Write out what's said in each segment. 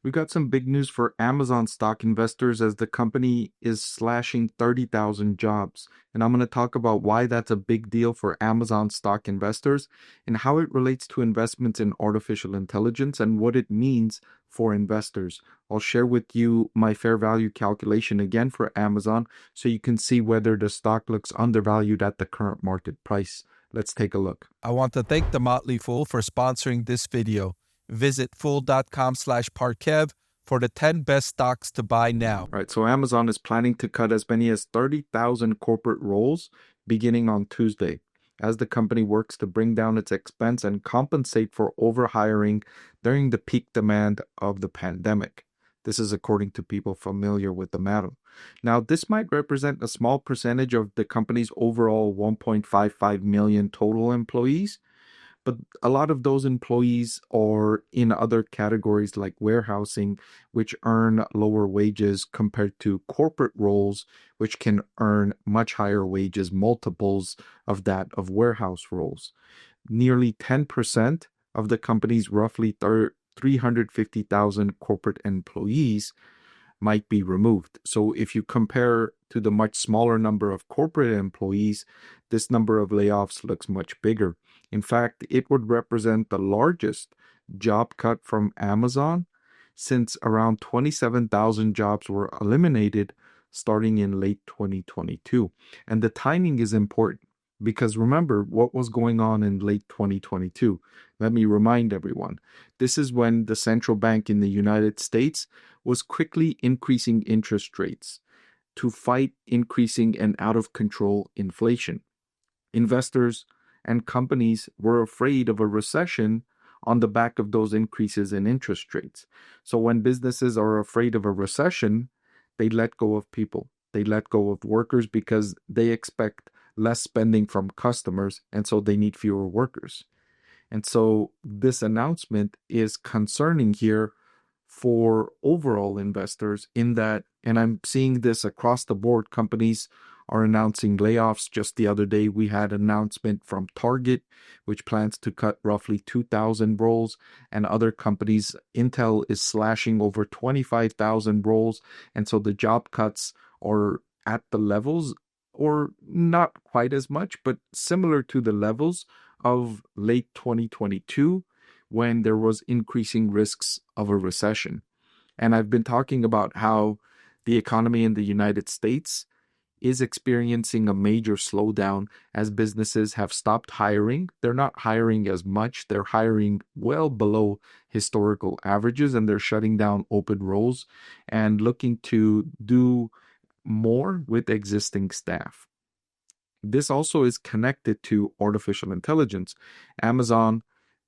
We got some big news for Amazon stock investors as the company is slashing 30,000 jobs. And I'm going to talk about why that's a big deal for Amazon stock investors and how it relates to investments in artificial intelligence and what it means for investors. I'll share with you my fair value calculation again for Amazon so you can see whether the stock looks undervalued at the current market price. Let's take a look. I want to thank the Motley Fool for sponsoring this video. Visit fool.com/Parkev for the 10 best stocks to buy now. All right, so Amazon is planning to cut as many as 30,000 corporate roles beginning on Tuesday, as the company works to bring down its expense and compensate for overhiring during the peak demand of the pandemic. This is according to people familiar with the matter. Now, this might represent a small percentage of the company's overall 1.55 million total employees, but a lot of those employees are in other categories like warehousing, which earn lower wages compared to corporate roles, which can earn much higher wages, multiples of that of warehouse roles. Nearly 10% of the company's roughly 350,000 corporate employees might be removed. So if you compare to the much smaller number of corporate employees, this number of layoffs looks much bigger. In fact, it would represent the largest job cut from Amazon since around 27,000 jobs were eliminated starting in late 2022. And the timing is important because remember what was going on in late 2022. Let me remind everyone. This is when the central bank in the United States was quickly increasing interest rates to fight increasing and out of control inflation. Investors and companies were afraid of a recession on the back of those increases in interest rates. So when businesses are afraid of a recession, they let go of people. They let go of workers because they expect less spending from customers, and so they need fewer workers. And so this announcement is concerning here for overall investors in that, and I'm seeing this across the board, companies are announcing layoffs. Just the other day, we had an announcement from Target, which plans to cut roughly 2,000 roles, and other companies. Intel is slashing over 25,000 roles, and so the job cuts are at the levels, or not quite as much, but similar to the levels of late 2022 when there was increasing risks of a recession. And I've been talking about how the economy in the United States is experiencing a major slowdown as businesses have stopped hiring. They're not hiring as much. They're hiring well below historical averages, and they're shutting down open roles and looking to do more with existing staff. This also is connected to artificial intelligence. Amazon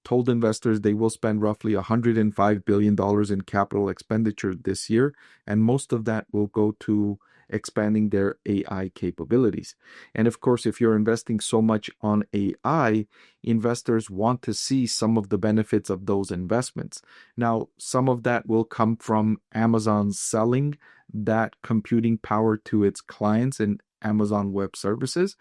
told investors they will spend roughly $105 billion in capital expenditure this year, and most of that will go to expanding their AI capabilities. And of course, if you're investing so much on AI, investors want to see some of the benefits of those investments. Now, some of that will come from Amazon selling that computing power to its clients and Amazon Web Services,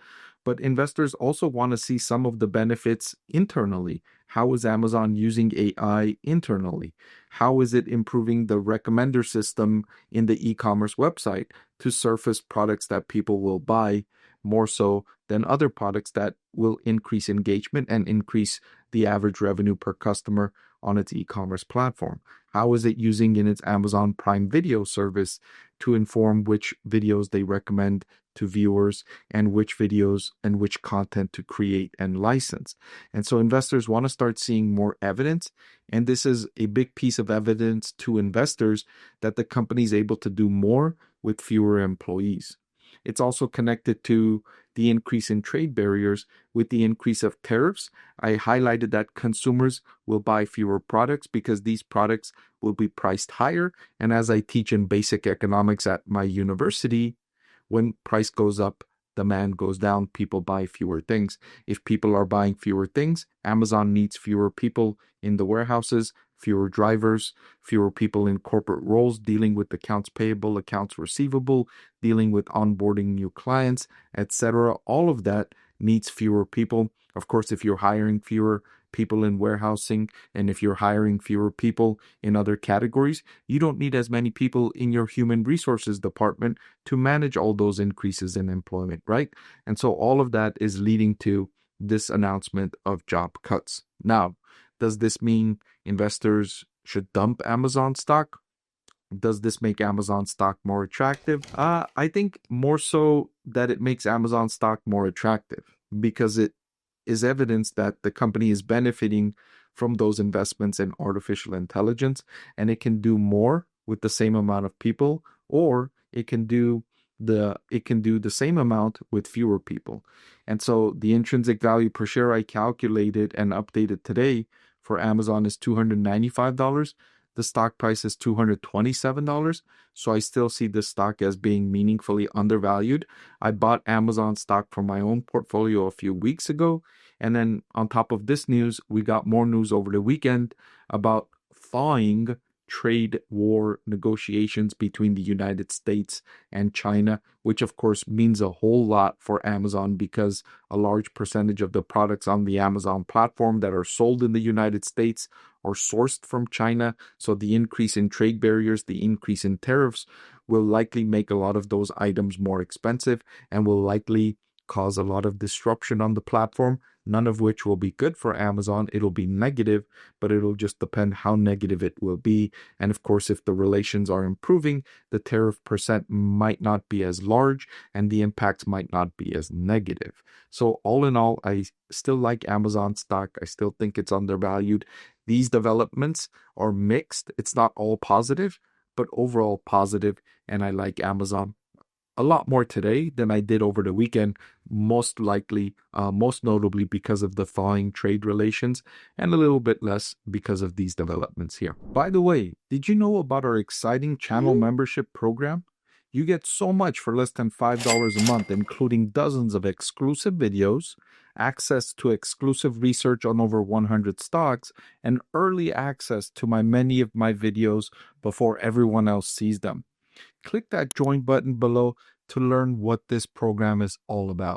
but investors also want to see some of the benefits internally. How is Amazon using AI internally? How is it improving the recommender system in the e-commerce website to surface products that people will buy more so than other products that will increase engagement and increase the average revenue per customer on its e-commerce platform? How is it using in its Amazon Prime Video service to inform which videos they recommend to viewers and which videos and which content to create and license? And so investors want to start seeing more evidence, and this is a big piece of evidence to investors that the company is able to do more with fewer employees. It's also connected to the increase in trade barriers with the increase of tariffs. I highlighted that consumers will buy fewer products because these products will be priced higher. And as I teach in basic economics at my university, when price goes up, demand goes down, people buy fewer things. If people are buying fewer things, Amazon needs fewer people in the warehouses, fewer drivers, fewer people in corporate roles dealing with accounts payable, accounts receivable, dealing with onboarding new clients, etc. All of that needs fewer people. Of course, if you're hiring fewer people in warehousing, and if you're hiring fewer people in other categories, you don't need as many people in your human resources department to manage all those increases in employment, right? And so all of that is leading to this announcement of job cuts. Now, does this mean investors should dump Amazon stock? Does this make Amazon stock more attractive? I think more so that it makes Amazon stock more attractive because it is evidence that the company is benefiting from those investments in artificial intelligence, and it can do more with the same amount of people, or it can do the same amount with fewer people. And so the intrinsic value per share I calculated and updated today for Amazon is $295. The stock price is $227. So I still see this stock as being meaningfully undervalued. I bought Amazon stock from my own portfolio a few weeks ago. And then on top of this news, we got more news over the weekend about thawing trade war negotiations between the United States and China, which of course means a whole lot for Amazon because a large percentage of the products on the Amazon platform that are sold in the United States are sourced from China. So the increase in trade barriers, the increase in tariffs will likely make a lot of those items more expensive and will likely cause a lot of disruption on the platform, none of which will be good for Amazon. It'll be negative, but it'll just depend how negative it will be. And of course, if the relations are improving, the tariff percent might not be as large and the impacts might not be as negative. So all in all, I still like Amazon stock. I still think it's undervalued. These developments are mixed. It's not all positive, but overall positive, and I like Amazon a lot more today than I did over the weekend, most notably because of the thawing trade relations, and a little bit less because of these developments here. By the way, did you know about our exciting channel membership program? You get so much for less than $5 a month, including dozens of exclusive videos, access to exclusive research on over 100 stocks, and early access to many of my videos before everyone else sees them. Click that join button below to learn what this program is all about.